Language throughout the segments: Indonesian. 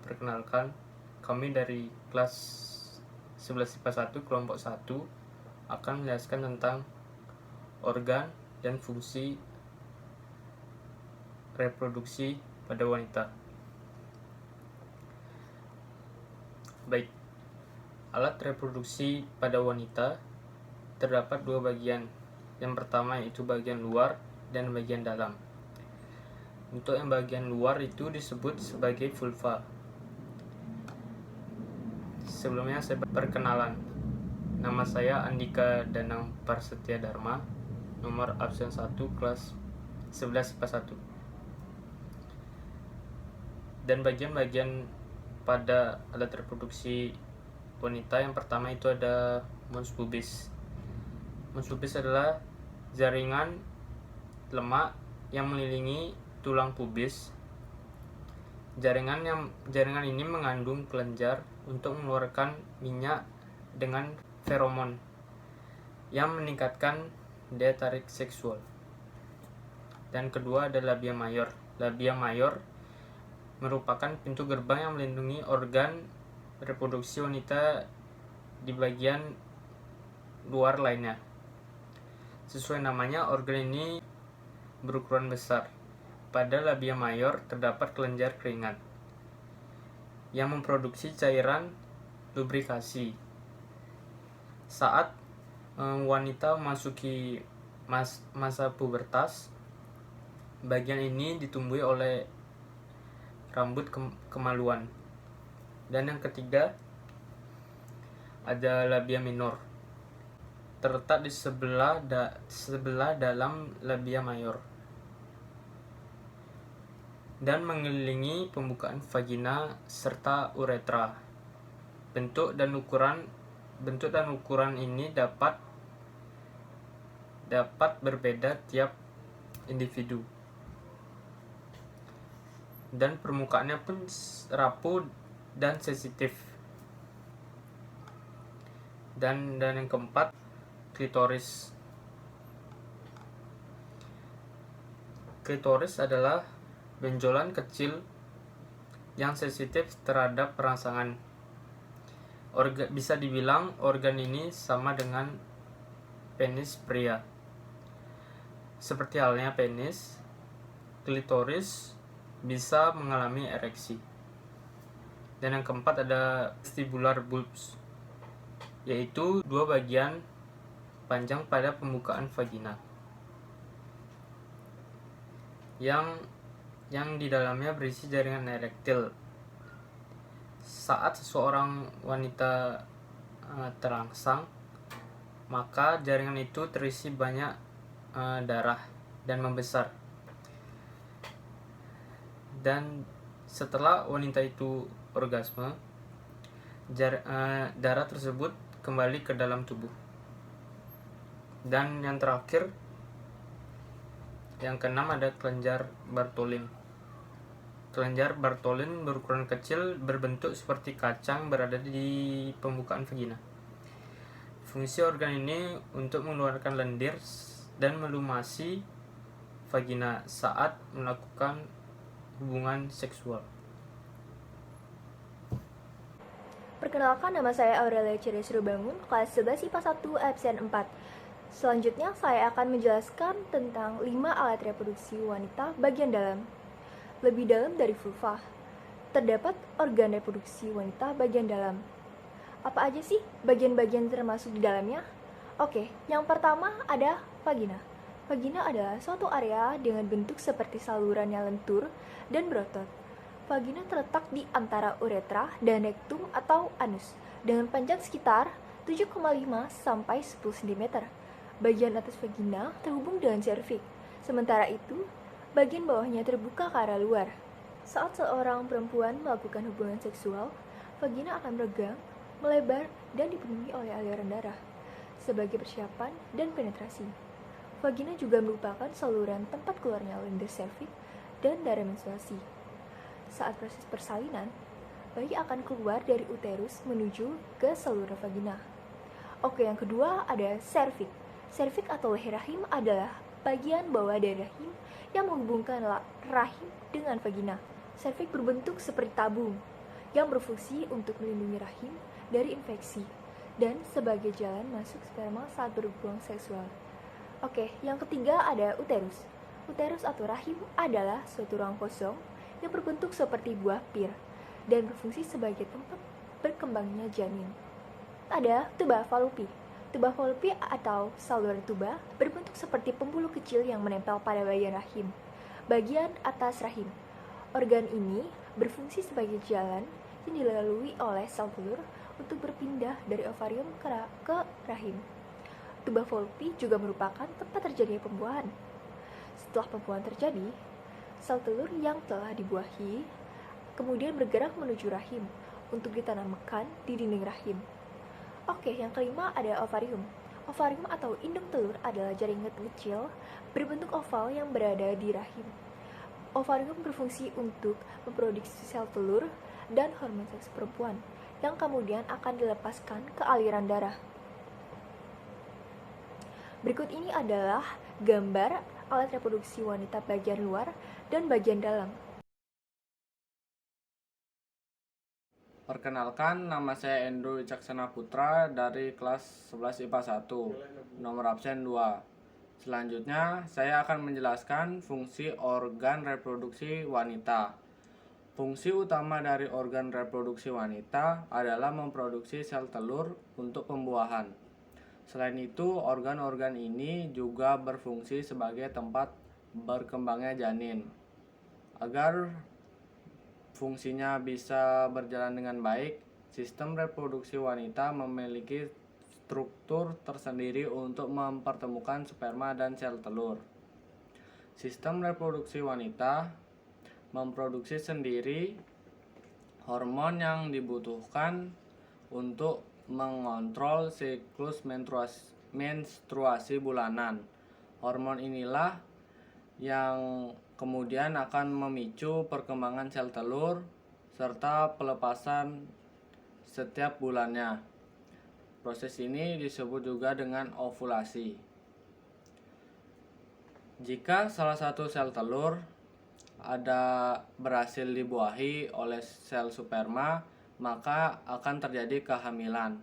Perkenalkan, kami dari kelas 11 IPA 1 kelompok 1 akan menjelaskan tentang organ dan fungsi reproduksi pada wanita. Baik, alat reproduksi pada wanita terdapat dua bagian. Yang pertama yaitu bagian luar dan bagian dalam. Untuk yang bagian luar itu disebut sebagai vulva. Sebelumnya saya perkenalan. Nama saya Andika Danang Prasetya Dharma, nomor absen 1 kelas 11 IPA 1. Dan bagian-bagian pada alat reproduksi wanita yang pertama itu ada mons pubis. Mons pubis adalah jaringan lemak yang mengelilingi tulang pubis. Jaringan ini mengandung kelenjar untuk mengeluarkan minyak dengan feromon yang meningkatkan daya tarik seksual. Dan kedua ada labia mayor. Labia mayor merupakan pintu gerbang yang melindungi organ reproduksi wanita di bagian luar lainnya. Sesuai namanya, organ ini berukuran besar. Pada labia mayor terdapat kelenjar keringat yang memproduksi cairan lubrikasi. Saat wanita memasuki masa pubertas, bagian ini ditumbuhi oleh rambut kemaluan. Dan yang ketiga ada labia minor, terletak di sebelah dalam labia mayor dan mengelilingi pembukaan vagina serta uretra. Bentuk dan ukuran ini dapat berbeda tiap individu. Dan permukaannya pun rapuh dan sensitif. Dan yang keempat, klitoris. Klitoris adalah benjolan kecil yang sensitif terhadap perangsangan. Bisa dibilang organ ini sama dengan penis pria. Seperti halnya penis, klitoris bisa mengalami ereksi. Dan yang keempat ada vestibular bulbs, yaitu dua bagian panjang pada pembukaan vagina yang di dalamnya berisi jaringan erektil. Saat seseorang wanita terangsang, maka jaringan itu terisi banyak darah dan membesar. Dan setelah wanita itu orgasme, darah tersebut kembali ke dalam tubuh. Dan yang terakhir, yang keenam ada kelenjar Bartholin. Kelenjar Bartholin berukuran kecil, berbentuk seperti kacang, berada di pembukaan vagina. Fungsi organ ini untuk mengeluarkan lendir dan melumasi vagina saat melakukan hubungan seksual. Perkenalkan, nama saya Aurelia Ciresrubangun, kelas 11 IPA 1 absen 4. Selanjutnya saya akan menjelaskan tentang 5 alat reproduksi wanita bagian dalam. Lebih dalam dari vulva, terdapat organ reproduksi wanita bagian dalam. Apa aja sih bagian-bagian termasuk di dalamnya? Oke, yang pertama ada vagina. Vagina adalah suatu area dengan bentuk seperti saluran yang lentur dan berotot. Vagina terletak di antara uretra dan rektum atau anus dengan panjang sekitar 7,5 sampai 10 cm. Bagian atas vagina terhubung dengan serviks. Sementara itu, bagian bawahnya terbuka ke arah luar. Saat seorang perempuan melakukan hubungan seksual, vagina akan meregang, melebar, dan dipenuhi oleh aliran darah sebagai persiapan dan penetrasi. Vagina juga merupakan saluran tempat keluarnya lendir serviks dan darah menstruasi. Saat proses persalinan, bayi akan keluar dari uterus menuju ke saluran vagina. Oke, yang kedua ada serviks. Serviks atau leher rahim adalah bagian bawah dari rahim yang menghubungkan rahim dengan vagina. Serviks berbentuk seperti tabung yang berfungsi untuk melindungi rahim dari infeksi dan sebagai jalan masuk sperma saat berhubungan seksual. Oke, yang ketiga ada uterus. Uterus atau rahim adalah suatu ruang kosong yang berbentuk seperti buah pir dan berfungsi sebagai tempat berkembangnya janin. Ada tuba Fallopi. Tuba Fallopi atau saluran tuba berbentuk seperti pembuluh kecil yang menempel pada bagian rahim, bagian atas rahim. Organ ini berfungsi sebagai jalan yang dilalui oleh sel telur untuk berpindah dari ovarium ke rahim. Tuba Fallopi juga merupakan tempat terjadinya pembuahan. Setelah pembuahan terjadi, sel telur yang telah dibuahi kemudian bergerak menuju rahim untuk ditanamkan di dinding rahim. Oke, yang kelima ada ovarium. Ovarium atau induk telur adalah jaringan kecil berbentuk oval yang berada di rahim. Ovarium berfungsi untuk memproduksi sel telur dan hormon seks perempuan yang kemudian akan dilepaskan ke aliran darah. Berikut ini adalah gambar alat reproduksi wanita bagian luar dan bagian dalam. Perkenalkan, nama saya Endro Wicaksana Putra dari kelas 11 IPA 1, nomor absen 2. Selanjutnya, saya akan menjelaskan fungsi organ reproduksi wanita. Fungsi utama dari organ reproduksi wanita adalah memproduksi sel telur untuk pembuahan. Selain itu, organ-organ ini juga berfungsi sebagai tempat berkembangnya janin. Agar fungsinya bisa berjalan dengan baik, sistem reproduksi wanita memiliki struktur tersendiri untuk mempertemukan sperma dan sel telur. Sistem reproduksi wanita memproduksi sendiri hormon yang dibutuhkan untuk mengontrol siklus menstruasi bulanan. Hormon inilah yang kemudian akan memicu perkembangan sel telur serta pelepasan setiap bulannya. Proses ini disebut juga dengan ovulasi. Jika salah satu sel telur berhasil dibuahi oleh sel sperma, maka akan terjadi kehamilan.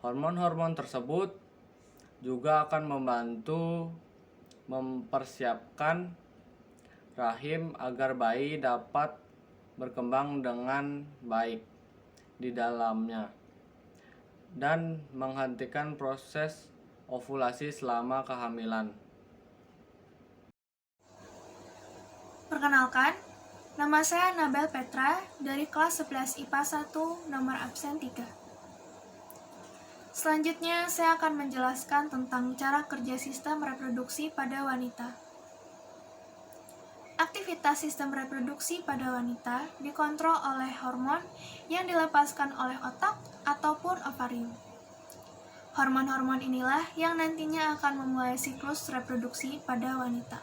Hormon-hormon tersebut juga akan membantu mempersiapkan rahim agar bayi dapat berkembang dengan baik di dalamnya dan menghentikan proses ovulasi selama kehamilan. Perkenalkan, nama saya Nabel Petra dari kelas 11 IPA 1 nomor absen 3. Selanjutnya saya akan menjelaskan tentang cara kerja sistem reproduksi pada wanita. Aktivitas sistem reproduksi pada wanita dikontrol oleh hormon yang dilepaskan oleh otak ataupun ovarium. Hormon-hormon inilah yang nantinya akan memulai siklus reproduksi pada wanita.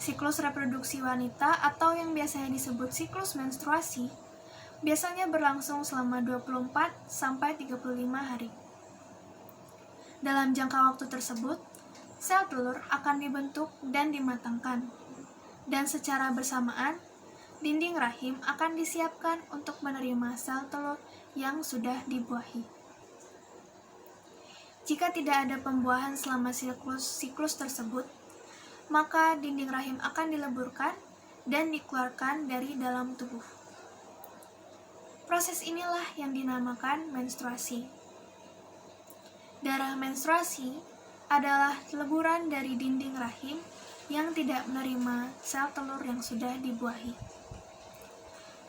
Siklus reproduksi wanita atau yang biasanya disebut siklus menstruasi biasanya berlangsung selama 24 sampai 35 hari. Dalam jangka waktu tersebut, sel telur akan dibentuk dan dimatangkan, dan secara bersamaan, dinding rahim akan disiapkan untuk menerima sel telur yang sudah dibuahi. Jika tidak ada pembuahan selama siklus tersebut, maka dinding rahim akan dileburkan dan dikeluarkan dari dalam tubuh. Proses inilah yang dinamakan menstruasi. Darah menstruasi adalah leburan dari dinding rahim yang tidak menerima sel telur yang sudah dibuahi.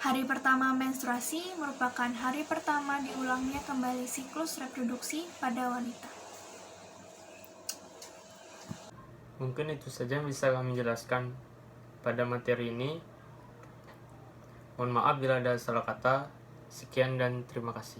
Hari pertama menstruasi merupakan hari pertama diulangnya kembali siklus reproduksi pada wanita. Mungkin itu saja yang bisa kami jelaskan pada materi ini. Mohon maaf bila ada salah kata. Sekian dan terima kasih.